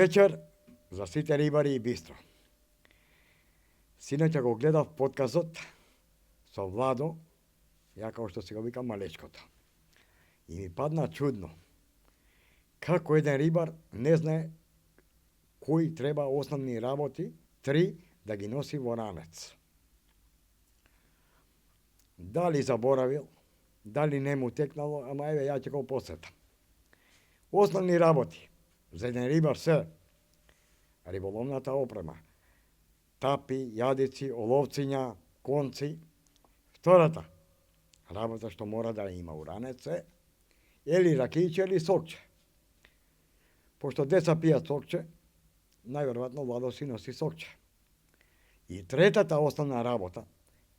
вечер за сите рибари и бистро. Синоќа го гледав подкастот со Владо, ја како што се го викам Малечкото. И ми падна чудно. Како еден рибар не знае кои треба основни работи, 3 да ги носи во ранец. Дали заборавил, дали не му текнало, ама еве ја ќе го посетам. Основни работи за еден рибар се риболовната опрема, тапи, јадици, оловциња, конци. Втората работа што мора да има у ранец е или ракијче или сокче. Пошто деца пијат сокче, најверојатно Владо си носи сокче. И третата основна работа,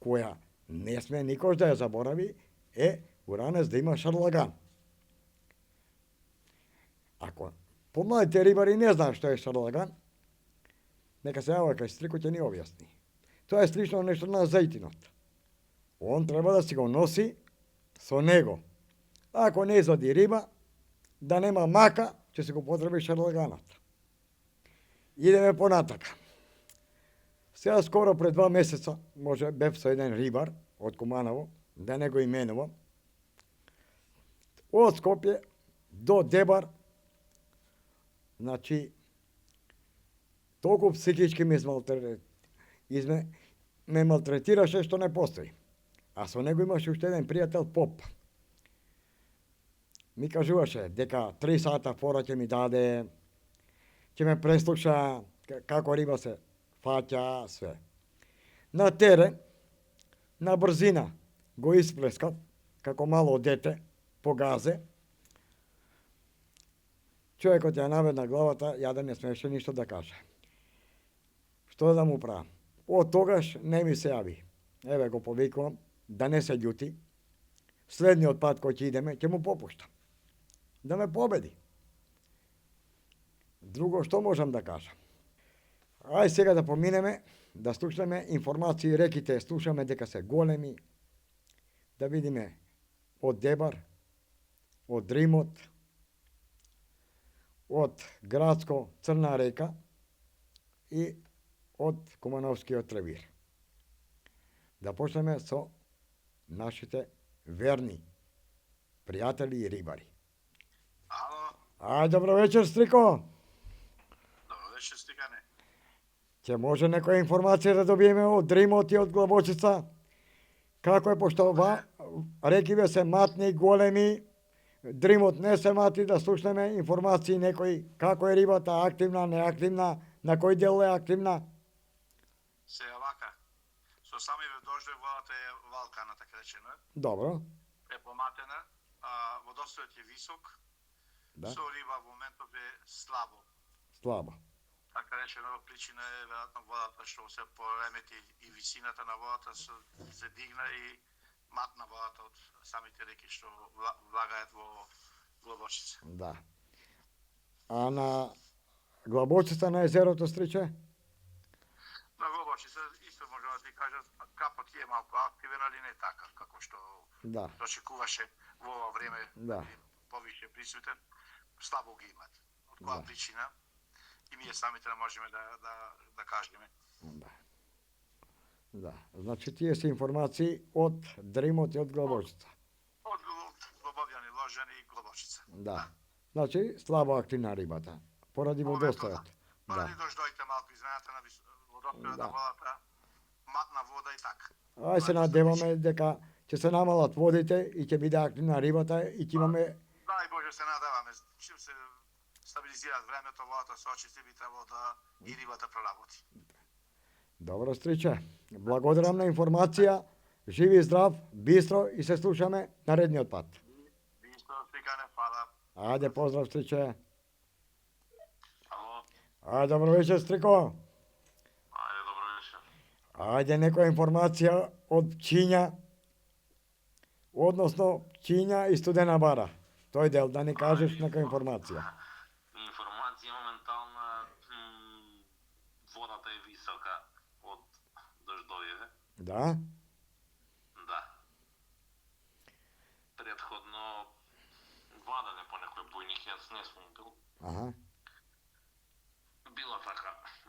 која не сме никош да ја заборави, е у ранец да има шарлаган. Ако помладите рибари не знаат што е шарлаган, нека се јава кај Стрико ќе ни објасни. Тоа е слично нешто на зајтинот. Он треба да си го носи со него. Ако не извади риба, да нема мака, ќе се го потреби шарлаганот. Идеме понатака. Сега скоро пред 2 месеца, може бев со еден рибар од Куманово, да не го именувам, од Скопје до Дебар, значи, толку психички ме малтретираше што не постои. А со него имаше уште еден пријател поп. Ми кажуваше дека 3 сата фора ќе ми даде, ќе ме преслуша како риба се фаќа, све. На терен, на брзина, го исплескав, како мало дете, по газе. Човекот ја наведна главата, ја да не смеше ништо да каже. Што да му правам? Од тогаш не ми се јави. Еве го повикувам, да не се љути. Следниот пат кој ќе идеме, ќе му попуштам. Да ме победи. Друго што можам да кажам? Ај сега да поминеме, да слушаме информации, реките слушаме дека се големи, да видиме од Дебар, од Дримот, од Градско Црна река и од Кумановскиот ревир. Да почнеме со нашите верни пријатели и рибари. Ало. Ај, добро вечер, Стрико. Добро вечер, Стикане. Ќе може некоја информација да добиеме од Дримот и од Глабочица? Како е, пошто рекиве се матни, големи, Дримот не се мати, да слушнеме информации некои, како е рибата, активна, неактивна, на кој дел е активна? Се вака. Со самиве дожде водата е валкана, така речено. Добро. Е поматена, а водостојот е висок. Да. Со риба во моментот е слабо. Слабо. Така речено, причина е веројатно водата што се поремети и висината на водата се дигна и матна водата од самите реки што влагаат во Глабочица. Да. А на Глабочица на езерото, Стриче? На Глабочица исто може да ти кажат, капот е малку активен, али не така, како што Да. очекуваше во ова време, Да. повише присутен, слабо ги имат. Од која причина и ние самите не можеме да кажеме. Да. Да. Значи тие се информации од Дримот и од Глабочица. Од Глобовјани, Ложани и Глабочица. Да. Значи слабо активна рибата, поради водостојот. Поради Да. дождоите малку измената на водостојот Да. на водата, матна вода и така. Ај се надеваме дека ќе се намалат водите и ќе биде активна рибата и ќе имаме... Дај Боже се надеваме, чим се стабилизираат времето, водата се очисти, би требало да и рибата проработи. Добро, Стриче. Благодарам на информација. Живи и здрав, бистро и се слушаме наредниот пат. Бистро, Стикане, фала. Ајде, поздрав, Стриче. Ало. Ајде, добро вечер, Стрико. Ајде, добро вечер. Ајде, некоја информација од Пчиња, односно Пчиња и Студена Бара. Тој дел, да ни кажеш некоја информација. Информација моментална, водата е висока од дождовиве. Да? Да. Предходно вадање по некој бојник, јас не сум бил. Аха.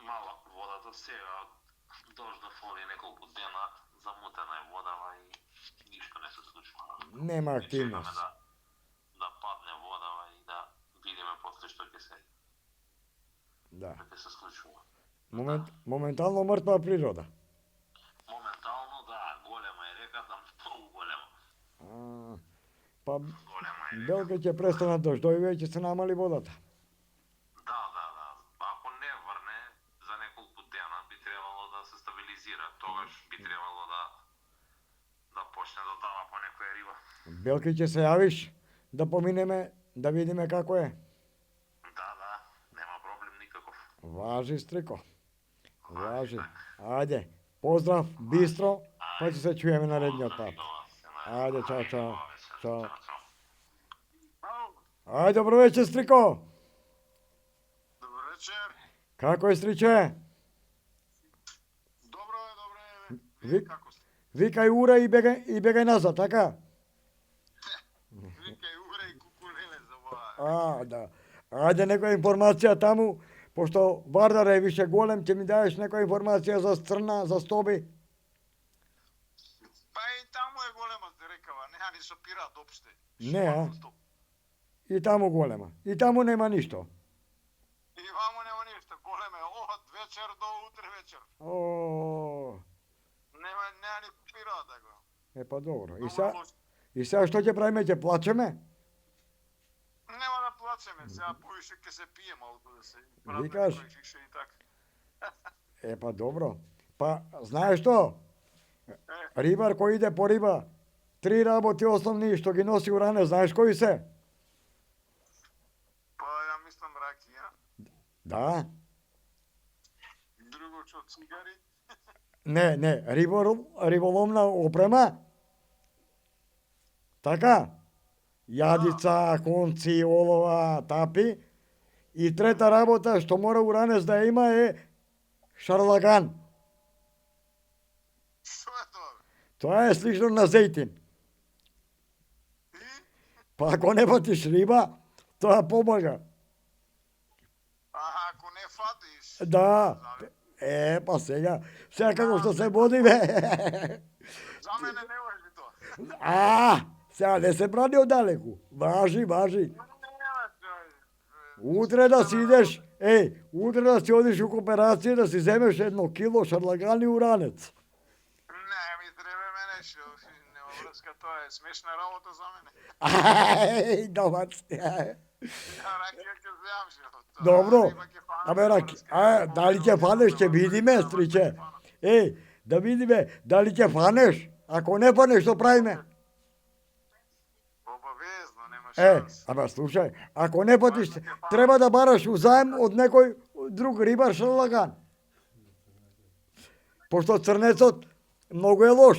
мала водата сега, дожда фали неколку дена, замутена е водава и ништо не се случува. Нема Чекаме активност. да падне водава и да видиме после што ќе Да. се случува. Моментално мртва природа. Моментално да, голема е реката, многу голема. Па Голема е река. белка ќе престанат дождовиве и ќе се намали водата. Да. Ако не врне за неколку дена би требало да се стабилизира. Тогаш би требало да почне да дава по некоја риба. Белки ќе се јавиш да поминеме, да видиме како е. Да, нема проблем никаков. Важи, Стрико. Важи. Ајде, поздрав, бистро, па ќе се чуеме наредниот пат. Ајде, чао. Ајде, добро вечер, Стрико. Добро вечер. Како е, Стриче? Добро е. Ви- Како сте? Викај ура и бегај назад, така? Викај ура и кукулеле за ова. Да. Ајде некоја информација таму, пошто Вардар е више голем, ќе ми даеш некоја информација за Црна, за Стоби? Па и таму е голема рекава, неа ни сопираат опште. Не, а? И таму голема. И таму нема ништо. И ваму нема ништо, големе од вечер до утре вечер. Неа ни купираат да го. Па добро. Многу лошо. И сега што ќе правиме, ќе плачеме? Нема да плачеме, сега повише ќе се пие малку да се Викаш? некој шише и така. Па добро. Па знаеш што? Рибар кој иде по риба, 3 работи основни што ги носи уране, знаеш кои се? Па ја мислам ракија, Да. друго што цигари. Не, риболовна опрема. Така? Јадица, конци, олова, тапи. И трета работа што мора уранец да има е шарлаган. Што е тоа? Тоа е слично на зејтин. И? Па ако не фатиш риба, тоа помага. Ако не фатиш. Да. Па сега како што се води, бе. За мене не важи тоа. Сега не се брани оддалеку. Важи. Утре да си идеш, утре да си одиш у кооперација да си земеш 1 кило шарлаган и уранец. Не, ми треба мене што нема врска, тоа е смешна работа за мене. Домац. Ракија ќе земам што. Добро. Дали ќе фанеш, ќе видиме, Стриче. Да видиме, дали ќе фанеш. Ако не фанеш, што правиме? Обавезно, нема шанс. Слушај, ако не фатиш, треба да бараш узаем од некој друг рибар шарлаган. Пошто црнецот многу е лош.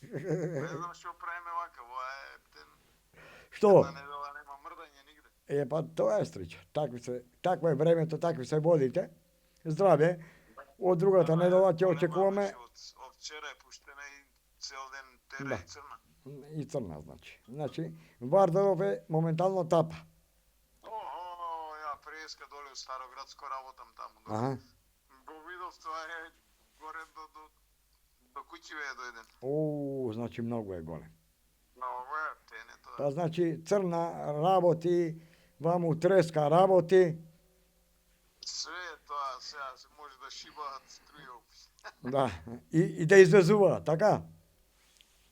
Не знам што правиме вака, ова е Што? една недела нема мрдање нигде. Па тоа е, Стриче. Такво е времето, такви се водите. Здраве. Од другата недела ќе очекуваме Од вчера е пуштена и цел ден тера и црна. и црна, значи. Вардаров е моментално тапа. Ја преска доле у Староградско работам таму. Аха. Го видов, тоа е горе до куќиве е дојден. Значи многу е голем. Многу е, тене тоа. Па значи црна работи, ваму треска работи. Све е тоа, сега се може да шибаат струја. Да, и да извезува, така?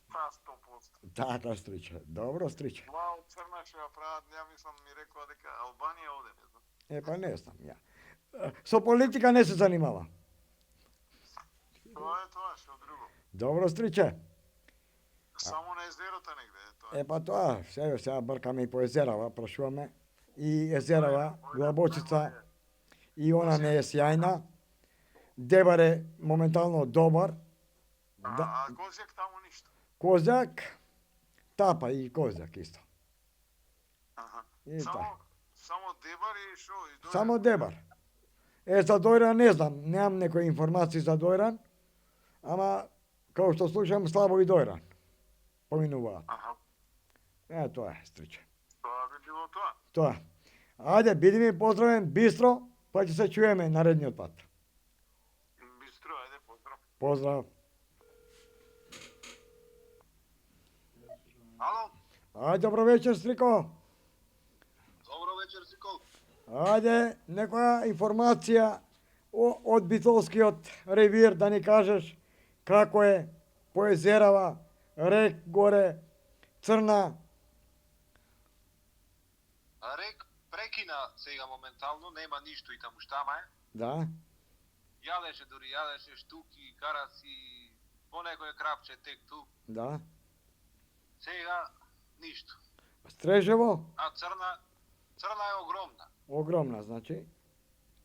Па 100%. Така, Стриче. Добро, Стриче. Ова од црна што ја прават, ја мислам ми рекоа дека Албанија оде, не знам. Па не знам, ја. Со политика не се занимава. Тоа е тоа, што друго. Добро, Стриче. Само на езерото негде е тоа. Па тоа, сега бркаме и по езерава, прашуваме. И езерава, Глабочица, и она не е сјајна. Дебар е моментално добар. А Козјак таму ништо. Козјак, тапа и Козјак исто. Аха. И Само Дебар и шо? И Дојран? Само Дебар. За Дојран не знам, немам некои информации за Дојран, ама како што слушам слабо и Дојран поминуваат. Аха. Тоа е, Стриче. Тоа би било тоа. Тоа. Ајде, биди ми поздравен, бистро, па ќе се чуеме наредниот пат. Бистро, ајде, поздрав. Поздрав. Ало, Ајде, добро вечер, Стрико. добро вечер, Сикол. Ајде, некоја информација од Битолскиот ревир да ни кажеш како е по езерава, рек горе, Црна. Рек прекина сега моментално, нема ништо и таму штама е. Да, Јадеше штуки, караци, по некој крапче тек ту. да. Сега ништо. Стрежево, А Црна е огромна. огромна, значи.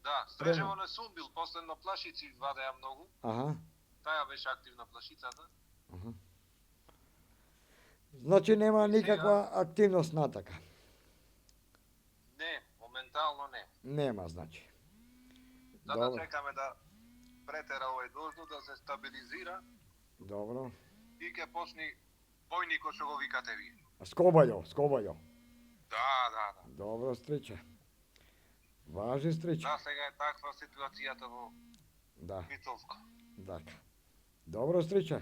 Да, Стрежево не сум бил, последно плашици вадеа многу. Аха. Таја беше активна плашицата. Значи нема никаква активност натака. Не, моментално не. Нема, значи. Да Добро, чекаме да претера овој дождот, да се стабилизира добро. и ќе почни бојникот што го викате ви. Скобајо. Да. Добро, Стриче. Важи, Стриче. Да, сега е таква ситуацијата во Да, Битолско. така. Добро, Стриче.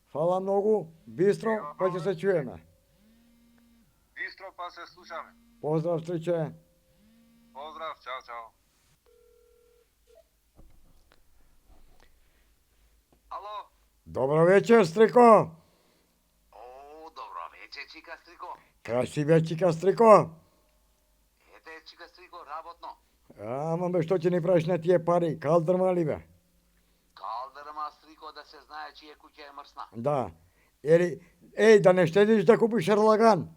Фала многу, бистро, па ќе се чуеме. Бистро па се слушаме. Поздрав, Стриче. Поздрав, чао. Ало? Добро вечер, Стрико. О, добро вече, чика Стрико. Кај си бе, чика, Стрико? Ете, чика Стрико, работно. Ама бе, што ќе ни правиш на тие пари? Калдрма ли бе? Калдерма, Стрико, да се знае чија куќа е мрсна. Да. Еј, да не штедиш да купиш шарлаган.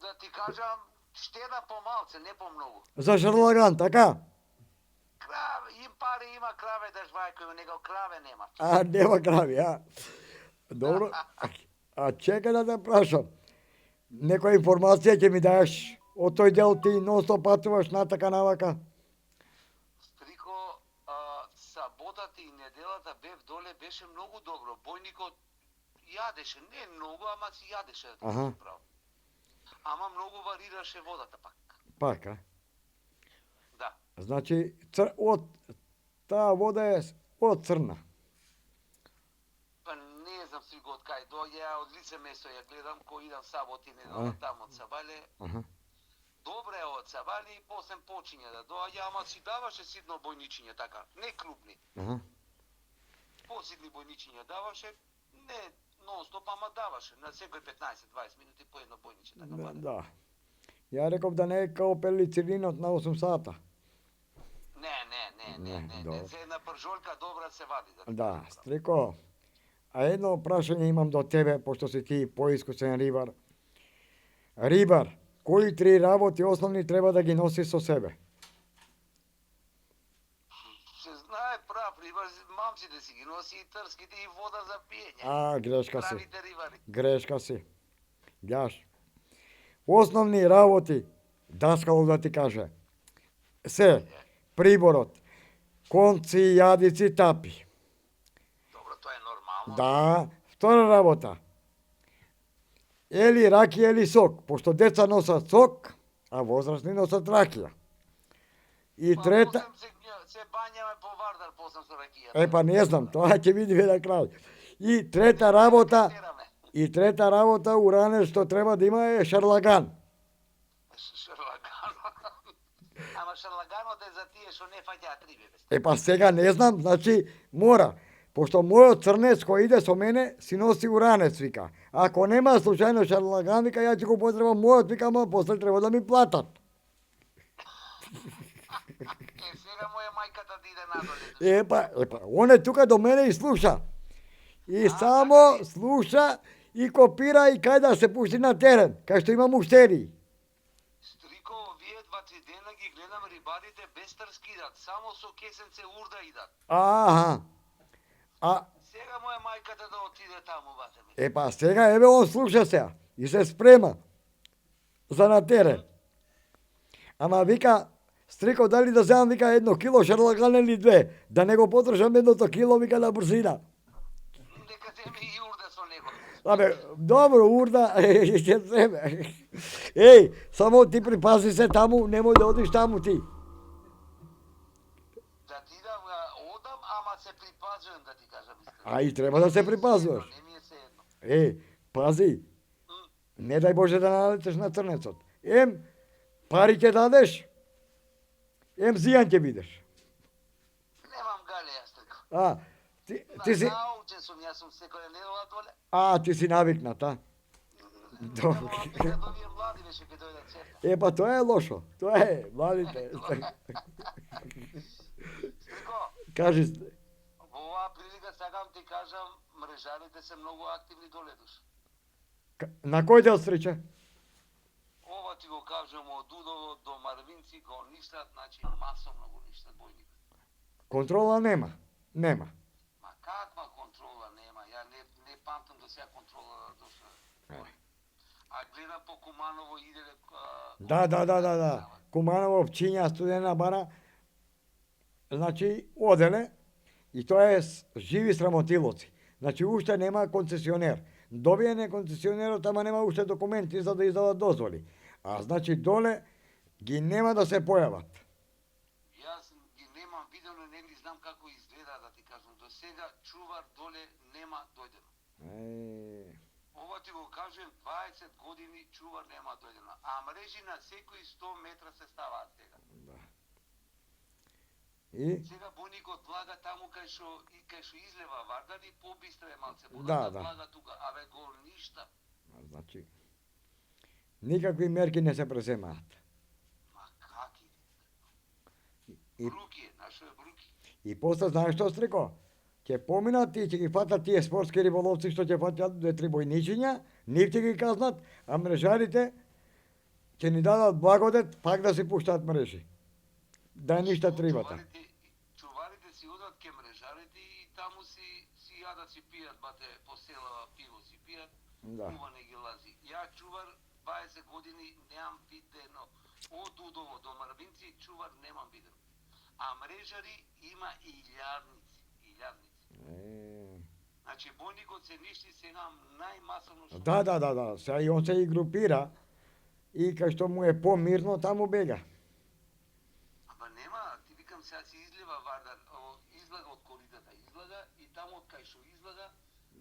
Да ти кажам, штеда помалце, не помногу. За шарлаган, така? Краве, пари има краве да жвајкају, него краве нема. А, нема крави, а? Добро. А чекај да те прашам. Некоја информација ќе ми даеш од тој дел ти нон-стоп патуваш натака навака? Стрико, саботата и неделата бев доле, беше многу добро. Бојникот јадеше, не многу, ама си јадеше. Аха. Ама многу варираше водата пак. Пак, а? Да. Значи, таа вода е од Црна. Па не знам Стрико од кај доаѓа, од лице место ја гледам, кој идам саботи недела таму од Сабале. Аха. Добре е од Сабале и после почиња да доаѓа, ама си даваше ситно бојничиња така, не клубни. Аха. Поситни бојничиња даваше, не нон-стоп, ама даваше на секој 15-20 минути по едно бојниче така ваде. Да. Ја реков да не е као пелицилинот на 8 сата. Не, добро. за една пржолка добра се вади. Да, Стрико, а едно прашање имам до тебе, пошто си ти поискусен рибар. Рибар, кои 3 работи основни треба да ги носи со себе? Се знае прав рибар, мамците си ги носи и трските и вода за пиење. А, грешка си. Правите рибари. Грешка си. Гледаш. Основни работи, даскало да ти каже, се приборот, конци, јадици, тапи. Добро, тоа е нормално. Да, втора работа. Или ракија или сок, пошто деца носат сок, а возрастни носат ракија. И Па, трета, после се бањаме по Вардар, после со ракијата. па не знам, тоа ќе видиме на крај. И трета работа, уране што треба да има е шарлаган. Шарлаган. Ама шарлаганот е за тие што не фаќаат риби. Па сега не знам, значи мора. Пошто мојот црнец кој иде со мене си носи уранец, вика. Ако нема случајно шарлаган, вика, ја ќе го потребам мојот, вика, ама после треба да ми платат. Сега моја мајката да иде надоле. Он е тука до мене и слуша. И само слуша и копира и кај да се пушти на терен, кај што има муштери. Стрико, овие 2-3 дена ги гледам рибарите без трски идат, само со кесенце урда идат. Аха. Сега моја мајката да отиде таму, бате ми. Сега еве он слуша сега и се спрема за на терен. Ама вика, Стрико, дали да земам, вика, 1 кило шарлаган или 2, да не го потршам 1 кило, вика, на брзина. Нека земи и урда со него. Добро, урда, ќе земе. Еј, само ти припази се таму, немој да одиш таму ти. Јас се припазвам да ти кажам искрено. А и треба да се припазваш. Не ми е се едно. Пази, не дај Боже да налетеш на црнецот. Ем пари ќе дадеш, ем зијан ќе бидеш. Немам гале јас така. Ти си, Научен сум, јас сум секоја недела доле. ти си навикнат, а? Добре. Немам да овие млади беше ќе дојдат церква. Па тоа е лошо. Тоа е, младите. Стрико, Кажи, во оваа прилика сакам ти кажам, мрежарите се многу активни доледош. на кој дел среќа? Ова ти го кажам од Удово до Марвинци го ништат, значи масовно го ништат бојникот. Контрола нема. Нема. Ма каква контрола нема? Ја не памтам до сега контрола да дошла. А гледам по Куманово иде Да. Куманово опчиња Студена бара, значи оделе и тоа е живи срамотилоци. Значи уште нема концесионер. Добиен концесионерот, ама нема уште документи за да издадат дозволи. А значи доле ги нема да се појават. Јас ги немам видено, не ги знам како изгледа да ти кажам. До сега чувар доле нема дојдено. Ова ти го кажем 20 години чувар нема дојдено. А мрежи на секои 100 метра се ставаат сега. И Сега бојникот влага таму кај што излева Вардар и побистро е малце. Да. Влага тука, аве го ништа. значи никакви мерки не се преземаат. Ма каки? И- Бруки е, нашо е бруки. И после знаеш што стреко? Ќе поминат и ќе ги фатат тие спортски риболовци што ќе фатат 2-3 бојничиња, нив ќе ги казнат, а мрежарите ќе ни дадат благодет пак да си пуштаат мрежи. Да ништат рибата. Чуварите си одат ке мрежарите и таму си јадат, си пијат, бате, по села пиво си пијат, Да. кува не ги лази. Ја чувар 20 години немам видено, од Удово до Марвинци чувар немам видено. А мрежари има илјадници. Значи бојникот се ништи сега најмасовно што... Да. Сега и он се и групира и кај што му е помирно, таму бега. Ама нема, ти викам сега си излива Вардар, излага од коридата, излага и таму од кај што излага,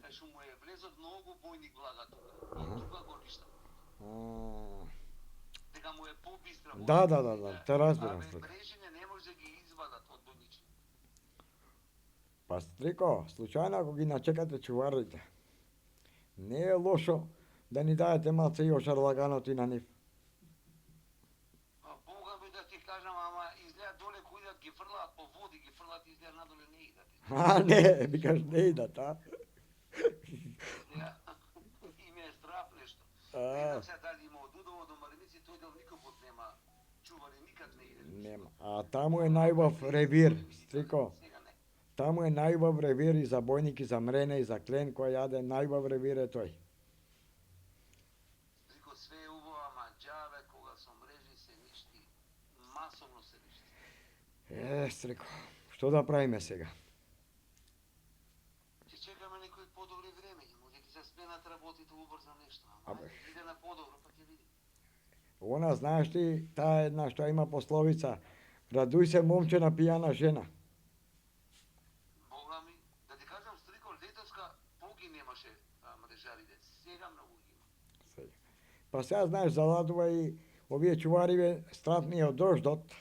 кај што му е влезот многу бојник влага тука. И тука го ништа. Дека му е побистра. Да, те разбирам. Мрежине не може да ги извадат од бојничи. Па Стрико, случајно ако ги начекате чуварите, не е лошо да ни даете малце и ошарлаганот и на нив. Бога ми да ти кажам, ама изгледа доле кои да ги фрлаат по води, ги фрлаат изгледа надоле не идат. Не, викаш не идат, И ме е страх нешто. Не знам сега дали има од Удово до Марвинци, тој дел никој пат нема чувари, никад не иде. Нема. А таму е најубав ревир, Стрико. Сега не. Таму е најубав ревир и за бојник, и за мрене, и за клен, кој јаде, најубав ревир е тој. Трико све е убаво, ама џаве кога со мрежи се ништи, масовно се ништи. Стрико, што да правиме сега? Ќе чекаме некои подобри времења, може ќе се спенат работите убрзо нешто, ама Абе. иде на подобро, па ќе видиме. Она, знаеш ти, таа една што има пословица, радуј се момче на пијана жена. Бога ми, да ти кажам Стрико, летоска поги немаше мрежарите, сега многу ги има. Па сега знаеш, заладува и овие чувариве стратни од дождот,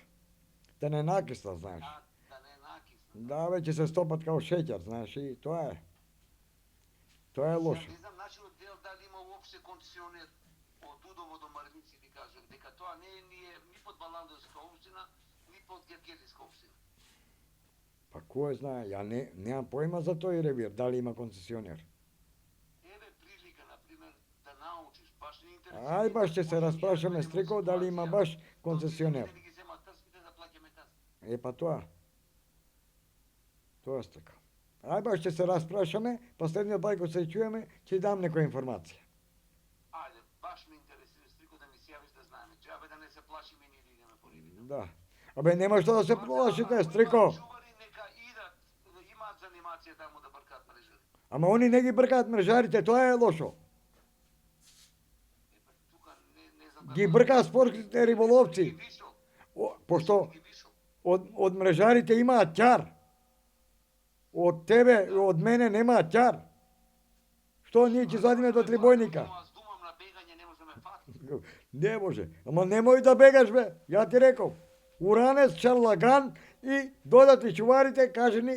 да не накисла, знаеш. Да не накисна. Да, веќе се стопат као шеќер, знаеш, и тоа е. Тоа е лошо. Не знам начинот дел дали има уопште концесионер од Удово до Марвинци, ви кажам, дека тоа не е ни под Баландовска општина, ни под Гергелиска општина. Па кој знае, ја немам појма за тој ревир, дали има концесионер. Еве прилика, например, да научиш, баш не интересира. Ај баш ќе се распрашаме Стрико дали има баш концесионер. Да ги земат трските да плаќаме казна. Па тоа. Тоа Стрико. Ај баш ќе се распрашаме, последниот пат кога се чуеме, ќе дам некоја информација. Ајде, баш ме интересира Стрико да ми се јавиш да знаеме. Џабе да не се плашиме ние да идеме по рибите. Да. Абе нема што да се плашите, Стрико. Чувари нека идат, да имаат занимација таму да бркаат мрежари. Ама они не ги бркаат мрежарите, тоа е лошо. Тука не знам Ги бркаат спортските риболовци. Пошто од мрежарите имаат ќар. Од тебе, од мене нема ќар. Што ние ќе извадиме до трибојника? Аз думам на бегање, не може да ме фати. Не може. Ама немој да бегаш, бе. Ја ти реков. Уранец, шарлаган и додатни чуварите, кажи ни,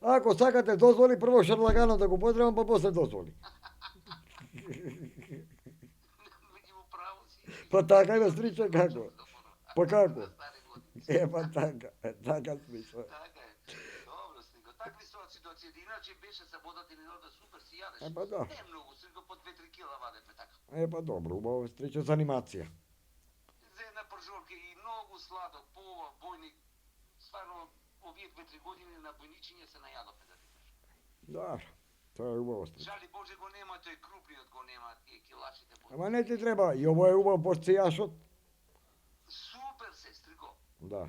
ако сакате дозволи, прво шарлаганот да го потребам, па после дозволи. Меѓу во право си. Па така бе, стриче, како? Па како? За стари години. Па така, така смисла. Така е. Добро, Стрико. Такви ситуации. Иначе беше саботата и недолта супер си јадеш. Па да. Не многу, Стрико, по 2-3 кила вадеме така. Па добро, убаво стриче за анимација. За една пржолка и многу сладок, пова, бојник. Стварно, овие 2-3 години на бојничиње се најадовме, да ти кажам. Добро, тоа е убаво стриче. Жали Боже го нема, тој крупниот го нема, тие килашите бојни. Ама не ти треба, и ово е убав порцијашот. Супер, Стрико. Да,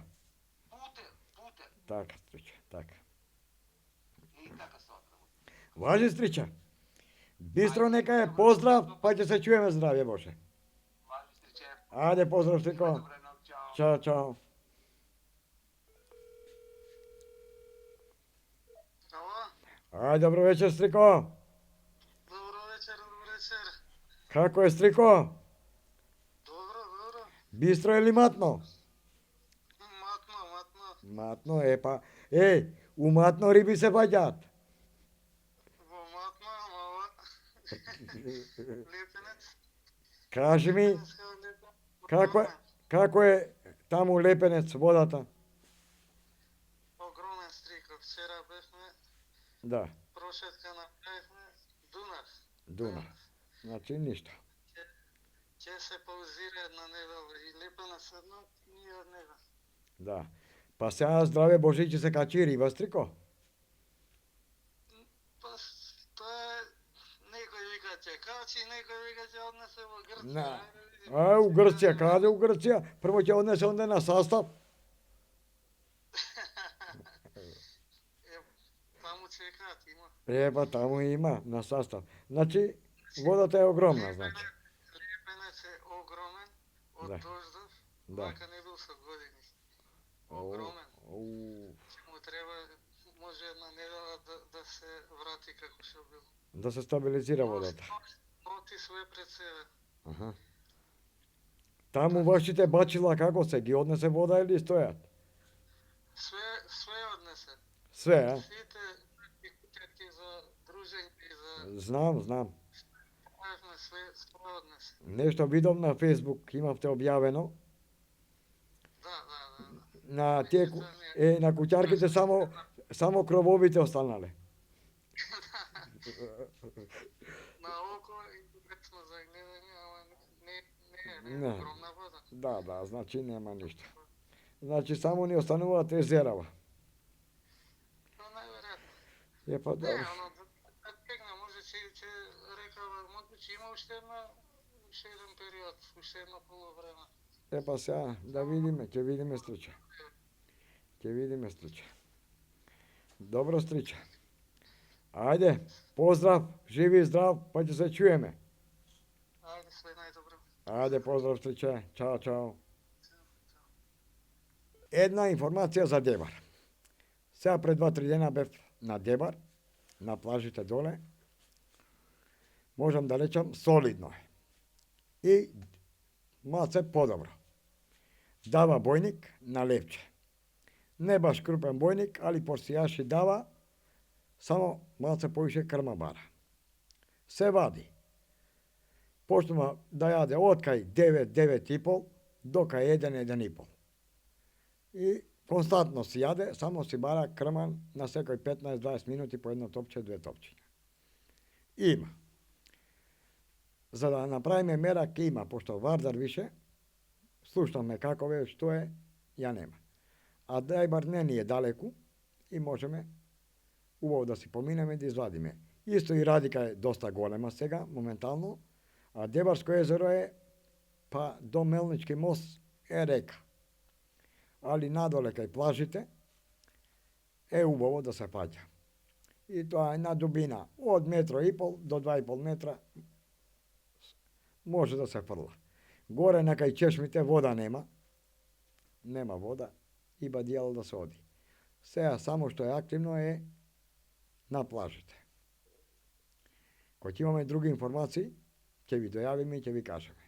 Путер. така стриче, така. И така се отработи. Важи стрича. Бистро нека е поздрав, па ќе се чуеме здравје Боже. Важи, Стриче. Ајде поздрав Стрико. Добре, но, чао. Чао, чао. Ало, Ајде, добро вечер Стрико. добро вечер. Како е Стрико? Добро. Бистро или матно? Матно. Матно е па. У матно риби се паѓаат. Во матно, мало. Лепенец. Кажи ми, како е таму Лепенец водата? Огромен Стрико. Вчера бевме, Да, прошетка направивме Дунав. Дуна. Значи ништо. Ќе се паузира една недела и Лепенец едно и од него. Да. Па сега здраве Боже ќе се качи риба Стрико. Па, тоа е, некој вика ќе качи, некој вика ќе однесе во Грција. На. Ајде видиме. У Грција, каде у Грција? Прво ќе однесе онде на састав. Таму чекаат, има. Па таму има на састав. Значи водата е огромна, значи. Лепенец е огромен, од Да. дождов, Да. вака не бил со години. Огромен. Оу, Ќе му треба, може една недела да се врати како што бил. да се стабилизира водата. Оти све пред себе. Аха. Таму вашите бачила како се ги однесе вода или стојат? Све однесе. Све, а? Сите и кутетки за дружење и за Знам. правевме све однесе. Нешто видов на Фејсбук, имавте објавено. Да. На тие на куќарките само крововите останале. На око и речно за гледање, ама не Не. е огромна вода. Да, значи нема ништо. Значи само ни остануваат езерава. Но најверојатно. Па Не, добро. оно да тегна, може ќе рекава, може ќе има уште еден период, уште едно полувреме. Па сега да видиме, ќе видиме Стриче. Добро Стриче. Ајде, поздрав, живи и здрав, па ќе се чуеме. Ајде, све најдобро. Ајде, поздрав Стриче. Чао. Една информација за Дебар. Сега пред 2-3 дена бев на Дебар, на плажите доле. Можам да речам солидно е. И малце подобро. Дава бојник на левче. Не баш крупен бојник, али порцијаши дава, само малце повише крма бара. Се вади. Почнува да јаде од кај 9-9,5 до кај 1-1,5. И константно си јаде, само си бара крман на секој 15-20 минути по едно топче, 2 топчиња. Има. За да направиме мерак има, пошто Вардар више, слушнаме како е, што е, ја нема. А Дебар не ни е далеку и можеме убаво да си поминеме да извадиме. Исто и Радика е доста голема сега, моментално, а Дебарско езеро е, па до Мелнички мост е река. Али надоле кај плажите е убаво да се паѓа. И тоа е на дубина од 1,5 до 2,5 метра може да се фрла. Горе на кај чешмите вода нема вода и бадијало да се оди. Сега само што е активно е на плажите. Кога ќе имаме други информации, ќе ви дојавиме и ќе ви кажеме.